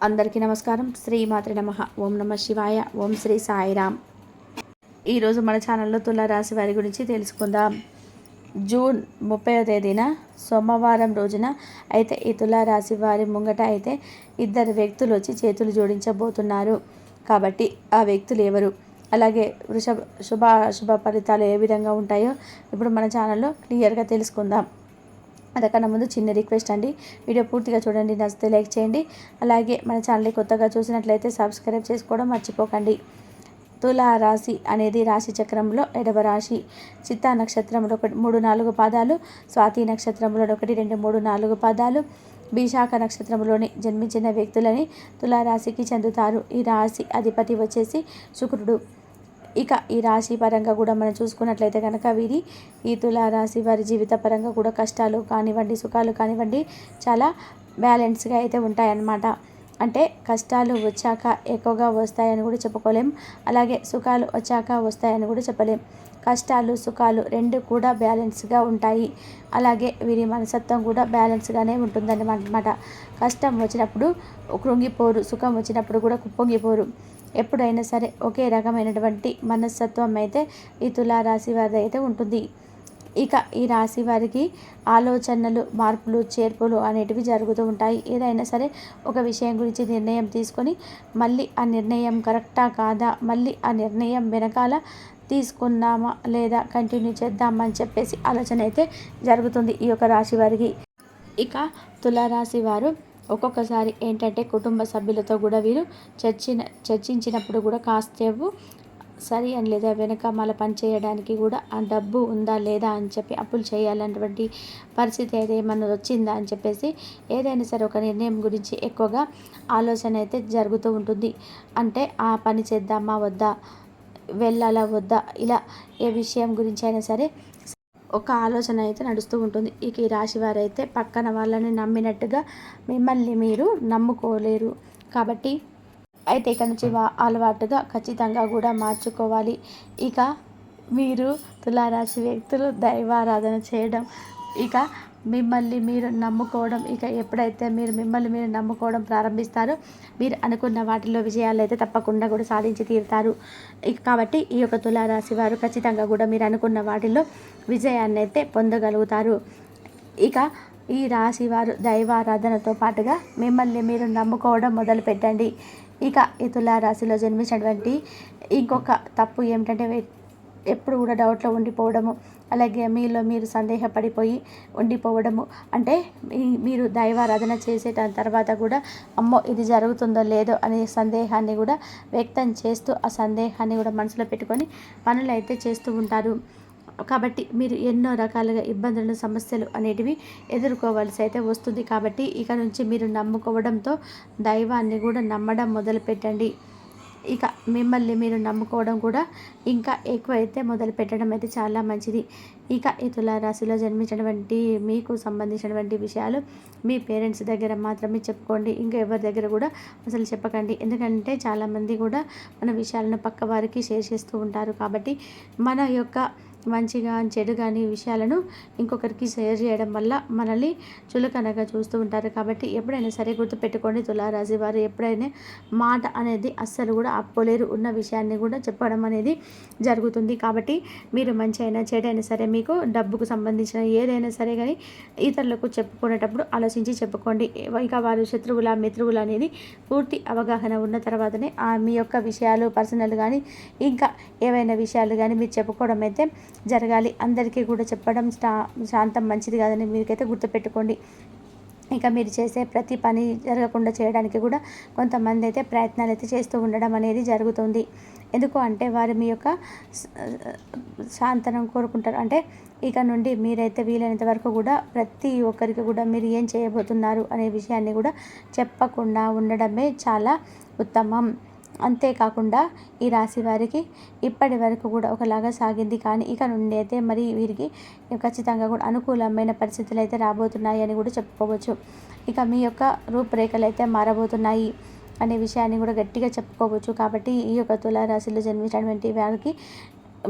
అందరికీ నమస్కారం. శ్రీమాత్రే నమః. ఓం నమః శివాయ. ఓం శ్రీ సాయిరామ్. ఈరోజు మన ఛానల్లో తులారాశి వారి గురించి తెలుసుకుందాం. జూన్ 30వ తేదీన సోమవారం రోజున అయితే ఈ తులారాశి వారి ముంగట అయితే ఇద్దరు వ్యక్తులు వచ్చి చేతులు జోడించబోతున్నారు. కాబట్టి ఆ వ్యక్తులు ఎవరు, అలాగే శుభ ఫలితాలు ఏ విధంగా ఉంటాయో ఇప్పుడు మన ఛానల్లో క్లియర్గా తెలుసుకుందాం. అంతకన్నా ముందు చిన్న రిక్వెస్ట్ అండి, వీడియో పూర్తిగా చూడండి, నచ్చితే లైక్ చేయండి. అలాగే మన ఛానల్ని కొత్తగా చూసినట్లయితే సబ్స్క్రైబ్ చేసుకోవడం మర్చిపోకండి. తులా రాశి అనేది రాశి చక్రంలో 7వ రాశి. చిత్తా నక్షత్రంలో 3-4 పాదాలు, స్వాతి నక్షత్రంలో 1, 2, 3, 4 పాదాలు, విశాఖ నక్షత్రంలోని జన్మించిన వ్యక్తులని తులారాశికి చెందుతారు. ఈ రాశి అధిపతి వచ్చేసి శుక్రుడు. ఇక ఈ రాశి పరంగా కూడా మనం చూసుకున్నట్లయితే కనుక ఈ తులారాశి వారి జీవిత పరంగా కూడా కష్టాలు కానివ్వండి, సుఖాలు కానివ్వండి చాలా బ్యాలెన్స్గా అయితే ఉంటాయన్నమాట. అంటే కష్టాలు వచ్చాక ఎక్కువగా వస్తాయని కూడా చెప్పుకోలేం, అలాగే సుఖాలు వచ్చాక వస్తాయని కూడా చెప్పలేం. కష్టాలు సుఖాలు రెండు కూడా బ్యాలెన్స్గా ఉంటాయి. అలాగే వీరి మనస్తత్వం కూడా బ్యాలెన్స్గానే ఉంటుందన్నమాట. కష్టం వచ్చినప్పుడు కృంగిపోరు, సుఖం వచ్చినప్పుడు కూడా కుప్పొంగిపోరు. ఎప్పుడైనా సరే ఒకే రకమైనటువంటి మనస్తత్వం అయితే ఈ తులారాశి వారి అయితే ఉంటుంది. ఇక ఈ రాశి వారికి ఆలోచనలు, మార్పులు, చేర్పులు అనేటివి జరుగుతూ ఉంటాయి. ఏదైనా సరే ఒక విషయం గురించి నిర్ణయం తీసుకొని మళ్ళీ ఆ నిర్ణయం కరెక్టా కాదా, మళ్ళీ ఆ నిర్ణయం వెనకాల తీసుకున్నామా లేదా కంటిన్యూ చేద్దామని చెప్పేసి ఆలోచన అయితే జరుగుతుంది ఈ యొక్క రాశి వారికి. ఇక తులారాశి వారు ఒక్కొక్కసారి ఏంటంటే కుటుంబ సభ్యులతో కూడా వీరు చర్చించినప్పుడు కూడా కాసేపు సరి అని లేదా వెనక మళ్ళీ పని చేయడానికి కూడా ఆ డబ్బు ఉందా లేదా అని చెప్పి అప్పులు చేయాలన్నటువంటి పరిస్థితి అయితే ఏమన్నా వచ్చిందా అని చెప్పేసి ఏదైనా సరే ఒక నిర్ణయం గురించి ఎక్కువగా ఆలోచన అయితే జరుగుతూ ఉంటుంది. అంటే ఆ పని చేద్దామా వద్దా, వెళ్ళాలా వద్దా, ఇలా ఏ విషయం గురించి అయినా సరే ఒక ఆలోచన అయితే నడుస్తూ ఉంటుంది. ఇక ఈ రాశి వారైతే పక్కన వాళ్ళని నమ్మినట్టుగా మిమ్మల్ని మీరు నమ్ముకోలేరు. కాబట్టి అయితే ఇక్కడ నుంచి అలవాటుగా ఖచ్చితంగా కూడా మార్చుకోవాలి. ఇక మీరు తులారాశి వ్యక్తులు దైవారాధన చేయడం, ఇక మిమ్మల్ని మీరు నమ్ముకోవడం, ఇక ఎప్పుడైతే మీరు మిమ్మల్ని మీరు నమ్ముకోవడం ప్రారంభిస్తారో మీరు అనుకున్న వాటిలో విజయాలు అయితే తప్పకుండా కూడా సాధించి తీరుతారు. కాబట్టి ఈ యొక్క తులారాశి వారు ఖచ్చితంగా కూడా మీరు అనుకున్న వాటిల్లో విజయాన్ని అయితే పొందగలుగుతారు. ఇక ఈ రాశి వారు దైవారాధనతో పాటుగా మిమ్మల్ని మీరు నమ్ముకోవడం మొదలు పెట్టండి. ఇక ఈ తులారాశిలో జన్మించినటువంటి ఇంకొక తప్పు ఏమిటంటే ఎప్పుడు కూడా డౌట్లో ఉండిపోవడము, అలాగే మీలో మీరు సందేహపడిపోయి ఉండిపోవడము. అంటే మీరు దైవారాధన చేసే తర్వాత కూడా అమ్మో ఇది జరుగుతుందో లేదో అనే సందేహాన్ని కూడా వ్యక్తం చేస్తూ ఆ సందేహాన్ని కూడా మనసులో పెట్టుకొని పనులు అయితే చేస్తూ ఉంటారు. కాబట్టి మీరు ఎన్నో రకాలుగా ఇబ్బందులను, సమస్యలు అనేటివి ఎదుర్కోవాల్సి అయితే వస్తుంది. కాబట్టి ఇక నుంచి మీరు నమ్ముకోవడంతో దైవాన్ని కూడా నమ్మడం మొదలు పెట్టండి. ఇక మిమ్మల్ని మీరు నమ్ముకోవడం కూడా ఇంకా ఎక్కువైతే మొదలు పెట్టడం అయితే చాలా మంచిది. ఇక ఈ తులారాశిలో జన్మించినటువంటి మీకు సంబంధించినటువంటి విషయాలు మీ పేరెంట్స్ దగ్గర మాత్రమే చెప్పుకోండి. ఇంకా ఎవరి దగ్గర కూడా అసలు చెప్పకండి. ఎందుకంటే చాలామంది కూడా మన విషయాలను పక్క వారికి షేర్ చేస్తూ ఉంటారు. కాబట్టి మన యొక్క మంచిగా చెడు కానీ విషయాలను ఇంకొకరికి షేర్ చేయడం వల్ల మనల్ని చులకనగా చూస్తూ ఉంటారు. కాబట్టి ఎప్పుడైనా సరే గుర్తుపెట్టుకోండి, తులారాశి వారు ఎప్పుడైనా మాట అనేది అస్సలు కూడా ఆపుకోలేరు. ఉన్న విషయాన్ని కూడా చెప్పడం అనేది జరుగుతుంది. కాబట్టి మీరు మంచి అయినా చెడైనా సరే మీకు డబ్బుకు సంబంధించిన ఏదైనా సరే కానీ ఇతరులకు చెప్పుకునేటప్పుడు ఆలోచించి చెప్పుకోండి. ఇక వారు శత్రువుల మిత్రువులు అనేది పూర్తి అవగాహన ఉన్న తర్వాతనే మీ యొక్క విషయాలు పర్సనల్ కానీ ఇంకా ఏవైనా విషయాలు కానీ మీరు చెప్పుకోవడం అయితే జరగాలి. అందరికీ కూడా చెప్పడం శాంతం మంచిది కాదని మీకైతే గుర్తుపెట్టుకోండి. ఇక మీరు చేసే ప్రతి పని జరగకుండా చేయడానికి కూడా కొంతమంది అయితే ప్రయత్నాలు అయితే చేస్తూ ఉండడం అనేది జరుగుతుంది. ఎందుకు అంటే వారు మీ యొక్క శాంతనం కోరుకుంటారు. అంటే ఇక నుండి మీరైతే వీలైనంత వరకు కూడా ప్రతి ఒక్కరికి కూడా మీరు ఏం చేయబోతున్నారు అనే విషయాన్ని కూడా చెప్పకుండా ఉండడమే చాలా ఉత్తమం. అంతేకాకుండా ఈ రాశి వారికి ఇప్పటి వరకు కూడా ఒకలాగా సాగింది, కానీ ఇక నుండి అయితే మరి వీరికి ఖచ్చితంగా కూడా అనుకూలమైన పరిస్థితులు అయితే రాబోతున్నాయి అని కూడా చెప్పుకోవచ్చు. ఇక మీ యొక్క రూపురేఖలు అయితే మారబోతున్నాయి అనే విషయాన్ని కూడా గట్టిగా చెప్పుకోవచ్చు. కాబట్టి ఈ యొక్క తులారాశిలో జన్మించినటువంటి వారికి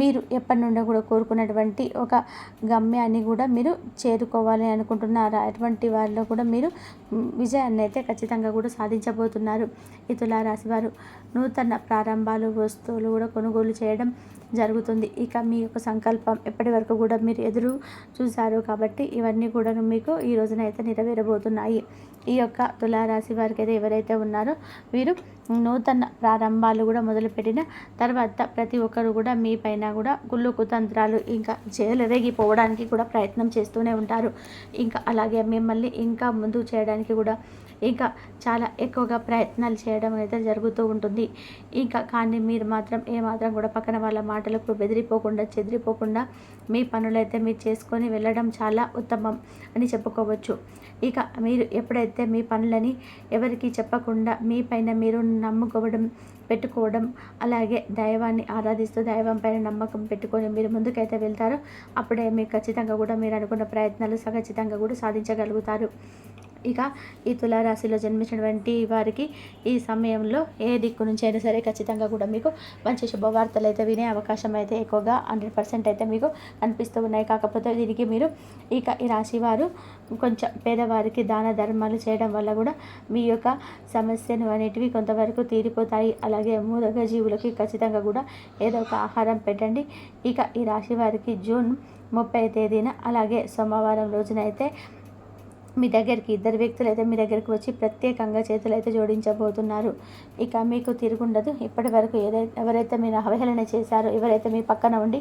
మీరు ఎప్పటి నుండో కూడా కోరుకున్నటువంటి ఒక గమ్యాన్ని కూడా మీరు చేరుకోవాలి అనుకుంటున్నారా? అటువంటి వారిలో కూడా మీరు విజయాన్ని అయితే ఖచ్చితంగా కూడా సాధించబోతున్నారు. ఈ తులారాశి వారు నూతన ప్రారంభాలు, వస్తువులు కూడా కొనుగోలు చేయడం జరుగుతుంది. ఇక మీ యొక్క సంకల్పం ఎప్పటి వరకు కూడా మీరు ఎదురు చూశారు కాబట్టి ఇవన్నీ కూడా మీకు ఈ రోజున అయితే నెరవేరబోతున్నాయి. ఈ యొక్క తులారాశి వారికి అయితే ఎవరైతే ఉన్నారో వీరు నూతన ప్రారంభాలు కూడా మొదలుపెట్టిన తర్వాత ప్రతి ఒక్కరు కూడా మీ పైన కూడా గుళ్ళు కుతంత్రాలు ఇంకా చెలరేగిపోవడానికి కూడా ప్రయత్నం చేస్తూనే ఉంటారు. ఇంకా అలాగే మిమ్మల్ని ఇంకా ముందుకు చేయడానికి కూడా ఇంకా చాలా ఎక్కువగా ప్రయత్నాలు చేయడం అయితే జరుగుతూ ఉంటుంది. ఇంకా కానీ మీరు మాత్రం ఏమాత్రం కూడా పక్కన వాళ్ళ మాటలకు బెదిరిపోకుండా చెదిరిపోకుండా మీ పనులైతే మీరు చేసుకొని వెళ్ళడం చాలా ఉత్తమం అని చెప్పుకోవచ్చు. ఇక మీరు ఎప్పుడైతే మీ పనులని ఎవరికి చెప్పకుండా మీ పైన మీరు నమ్ముకోవడం పెట్టుకోవడం అలాగే దైవాన్ని ఆరాధిస్తూ దైవం పైన నమ్మకం పెట్టుకొని మీరు ముందుకైతే వెళ్తారో అప్పుడే మీకు ఖచ్చితంగా కూడా మీరు అనుకున్న ప్రయత్నాలు ఖచ్చితంగా కూడా సాధించగలుగుతారు. ఇక ఈ తులారాశిలో జన్మించినటువంటి వారికి ఈ సమయంలో ఏ దిక్కు నుంచి అయినా సరే ఖచ్చితంగా కూడా మీకు మంచి శుభవార్తలు అయితే వినే అవకాశం అయితే ఎక్కువగా 100% అయితే మీకు కనిపిస్తూ ఉన్నాయి. కాకపోతే దీనికి మీరు ఇక ఈ రాశి వారు కొంచెం పేదవారికి దాన ధర్మాలు చేయడం వల్ల కూడా మీ యొక్క సమస్యలు అనేటివి కొంతవరకు తీరిపోతాయి. అలాగే మూగ జీవులకి ఖచ్చితంగా కూడా ఏదో ఒక ఆహారం పెట్టండి. ఇక ఈ రాశి వారికి జూన్ 30 తేదీన అలాగే సోమవారం రోజున అయితే మీ దగ్గరికి ఇద్దరు వ్యక్తులు అయితే మీ దగ్గరికి వచ్చి ప్రత్యేకంగా చేతులు అయితే జోడించబోతున్నారు. ఇక మీకు తిరుగుండదు. ఇప్పటి వరకు ఎవరైతే మీరు అవహేళన చేశారో, ఎవరైతే మీ పక్కన ఉండి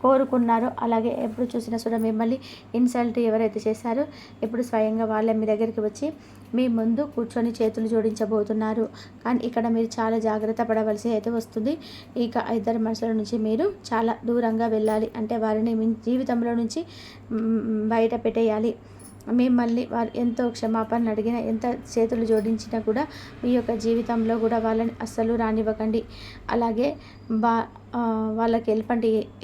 కోరుకున్నారో, అలాగే ఎప్పుడు చూసినా కూడా మిమ్మల్ని ఇన్సల్ట్ ఎవరైతే చేశారో ఇప్పుడు స్వయంగా వాళ్ళే మీ దగ్గరికి వచ్చి మీ ముందు కూర్చొని చేతులు జోడించబోతున్నారు. కానీ ఇక్కడ మీరు చాలా జాగ్రత్త పడవలసి అయితే వస్తుంది. ఇక ఇద్దరు మనుషుల నుంచి మీరు చాలా దూరంగా వెళ్ళాలి. అంటే వారిని మీ జీవితంలో నుంచి బయట పెట్టేయాలి. మిమ్మల్ని వారు ఎంతో క్షమాపణ అడిగినా ఎంత చేతులు జోడించినా కూడా మీ యొక్క జీవితంలో కూడా వాళ్ళని అస్సలు రానివ్వకండి. అలాగే వాళ్ళకి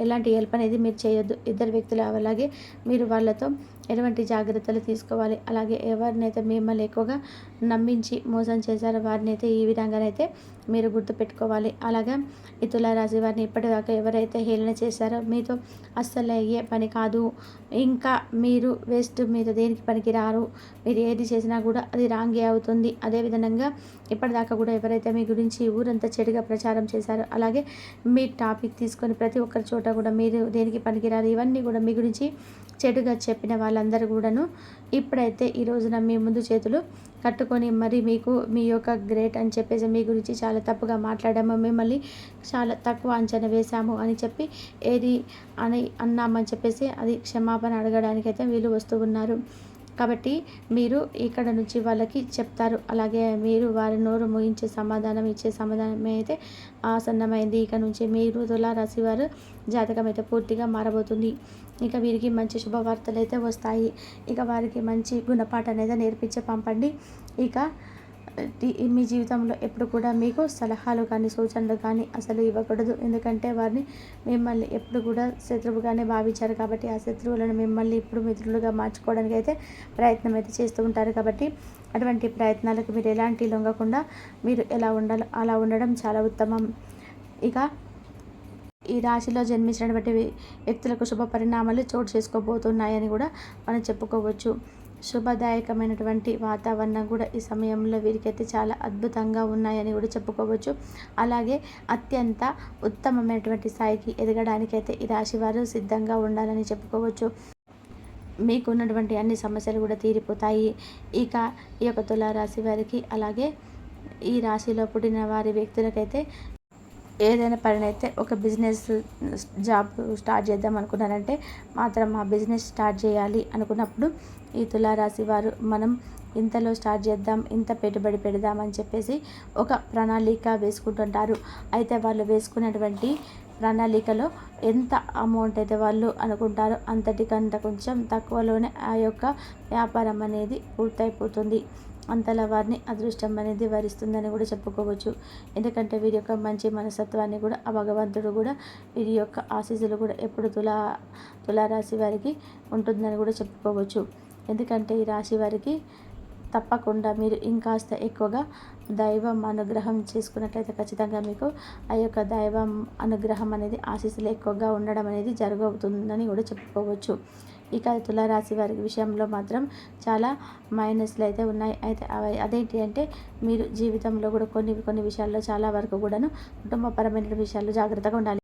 ఎలాంటి హెల్ప్ అనేది మీరు చేయొద్దు. ఇద్దరు వ్యక్తులు అలాగే మీరు వాళ్ళతో ఎటువంటి జాగ్రత్తలు తీసుకోవాలి. అలాగే ఎవరినైతే మిమ్మల్ని ఎక్కువగా నమ్మించి మోసం చేశారో వారిని అయితే ఈ విధంగానైతే మీరు గుర్తుపెట్టుకోవాలి. అలాగే ఈ తులారాశి వారిని ఇప్పటిదాకా ఎవరైతే హేళన చేశారో మీతో అస్సలు అయ్యే పని కాదు. ఇంకా మీరు వేస్ట్, మీరు దేనికి పనికి రారు. మీరు ఏది చేసినా కూడా అది రాంగే అవుతుంది. అదేవిధంగా ఇప్పటిదాకా కూడా ఎవరైతే మీ గురించి ఊరంతా చెడుగా ప్రచారం చేశారో, అలాగే మీ టాపిక్ తీసుకొని ప్రతి ఒక్కరి చోట కూడా మీరు దేనికి పనికిరారు ఇవన్నీ కూడా మీ గురించి చెడుగా చెప్పిన వాళ్ళందరూ కూడాను ఇప్పుడైతే ఈ రోజున మీ ముందు చేతులు కట్టుకొని మరి మీకు మీ యొక్క గ్రేట్ అని చెప్పేసి మీ గురించి చాలా తప్పుగా మాట్లాడాము, మిమ్మల్ని చాలా తక్కువ అంచనా వేశాము అని చెప్పి ఏది అన్నామని చెప్పేసి అది క్షమాపణ అడగడానికైతే వీళ్ళు వస్తూ ఉన్నారు. కాబట్టి మీరు ఇక్కడ నుంచి వాళ్ళకి చెప్తారు. అలాగే మీరు వారి నోరు ముగించే సమాధానం ఇచ్చే సమాధానమే అయితే ఆసన్నమైంది. ఇక నుంచి మీరు తులారాశి వారు జాతకం అయితే పూర్తిగా మారబోతుంది. ఇక వీరికి మంచి శుభవార్తలు అయితే వస్తాయి. ఇక వారికి మంచి గుణపాఠాన్ని అయితే నేర్పించి పంపండి. ఇక మీ జీవితంలో ఎప్పుడు కూడా మీకు సలహాలు కానీ సూచనలు కానీ అసలు ఇవ్వకూడదు. ఎందుకంటే వారిని మిమ్మల్ని ఎప్పుడు కూడా శత్రువుగానే భావించారు కాబట్టి ఆ శత్రువులను మిమ్మల్ని ఇప్పుడు మిత్రులుగా మార్చుకోవడానికి అయితే ప్రయత్నం అయితే చేస్తూ ఉంటారు. కాబట్టి అటువంటి ప్రయత్నాలకు మీరు ఎలాంటి లొంగకుండా మీరు ఎలా ఉండాలో అలా ఉండడం చాలా ఉత్తమం. ఇక ఈ రాశిలో జన్మించినటువంటి వ్యక్తులకు శుభ పరిణామాలు చోటు చేసుకోబోతున్నాయని కూడా మనం చెప్పుకోవచ్చు. శుభదాయకమైనటువంటి వాతావరణం కూడా ఈ సమయంలో వీరికైతే చాలా అద్భుతంగా ఉన్నాయని కూడా చెప్పుకోవచ్చు. అలాగే అత్యంత ఉత్తమమైనటువంటి స్థాయికి ఎదగడానికైతే ఈ రాశి వారు సిద్ధంగా ఉండాలని చెప్పుకోవచ్చు. మీకున్నటువంటి అన్ని సమస్యలు కూడా తీరిపోతాయి. ఇక ఈ యొక్క తులారాశి వారికి అలాగే ఈ రాశిలో పుట్టిన వారి వ్యక్తులకైతే ఏదైనా పని అయితే ఒక బిజినెస్ జాబ్ స్టార్ట్ చేద్దాం అనుకున్నారంటే మాత్రం ఆ బిజినెస్ స్టార్ట్ చేయాలి అనుకున్నప్పుడు ఈ తులారాశి వారు మనం ఇంతలో స్టార్ట్ చేద్దాం, ఇంత పెట్టుబడి పెడదామని చెప్పేసి ఒక ప్రణాళిక వేసుకుంటుంటారు. అయితే వాళ్ళు వేసుకున్నటువంటి ప్రణాళికలో ఎంత అమౌంట్ అయితే వాళ్ళు అనుకుంటారో అంతటికంత కొంచెం తక్కువలోనే ఆ యొక్క వ్యాపారం అనేది పూర్తయిపోతుంది. అంతలా వారిని అదృష్టం అనేది వరిస్తుందని కూడా చెప్పుకోవచ్చు. ఎందుకంటే వీరి యొక్క మంచి మనస్తత్వాన్ని కూడా ఆ భగవంతుడు కూడా వీరి యొక్క ఆశీస్సులు కూడా ఎప్పుడు తులారాశి వారికి ఉంటుందని కూడా చెప్పుకోవచ్చు. ఎందుకంటే ఈ రాశి వారికి తప్పకుండా మీరు ఇంకాస్త ఎక్కువగా దైవం అనుగ్రహం చేసుకున్నట్లయితే ఖచ్చితంగా మీకు ఆ యొక్క దైవం అనుగ్రహం అనేది ఆశీస్సులు ఎక్కువగా ఉండడం అనేది జరగవుతుందని కూడా చెప్పుకోవచ్చు. ఇక తులారాశి వారి విషయంలో మాత్రం చాలా మైనస్లు అయితే ఉన్నాయి. అయితే అదేంటి అంటే మీరు జీవితంలో కూడా కొన్ని విషయాల్లో చాలా వరకు కూడాను కుటుంబపరమైన విషయాల్లో జాగ్రత్తగా ఉండాలి.